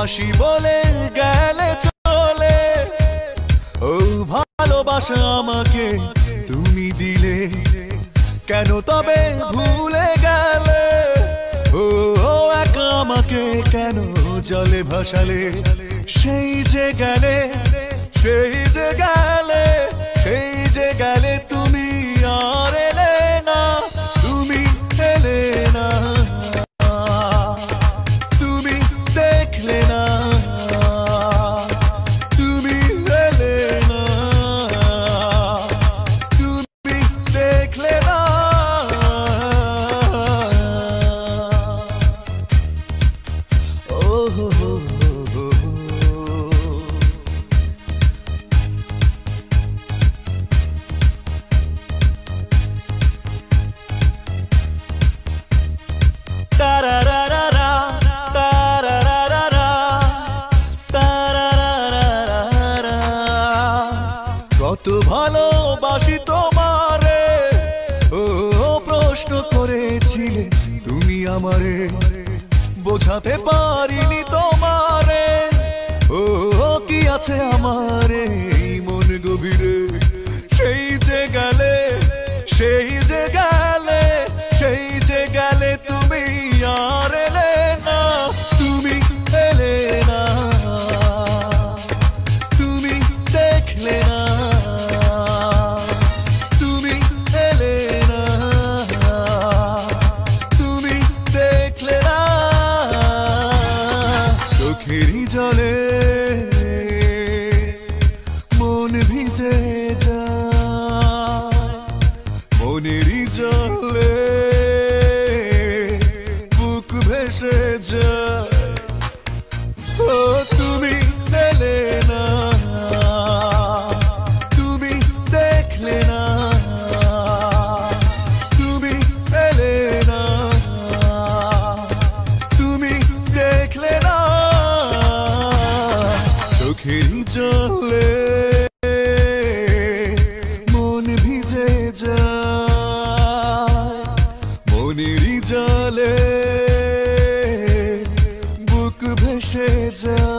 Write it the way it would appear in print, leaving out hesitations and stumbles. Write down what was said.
আসি বলে গেলে চলে ও ভালোবাসা আমাকে তুমি দিলে কেন তবে ভুলে গেলে ও একা আমাকে কেন জলে ভাসালে সেই যে গেলে সেই যে গেলে সেই যে গেলে তুমি আর এলে না তুমি এলে না কত ভালোবাসি তোমারে ও প্রশ্ন করেছিলে তুমি আমারে বোঝাতে পারিনি তোমারে ও কি আছে আমারে মন গভীরে সেই যে গেলে সেই যে গেলে সেই যে গেলে তুমি আর এলে না তুমি এলে না তুমি দেখলে না জলে মন ভিজে যায় মনেরই জলে বুক ভেসে যায় ও তুমি এলে না তুমি দেখলে না তুমি এলে না তুমি দেখলে না চোখেরই জলে মন ভিজে যায় মনেরই জলে বুক ভেসে যায়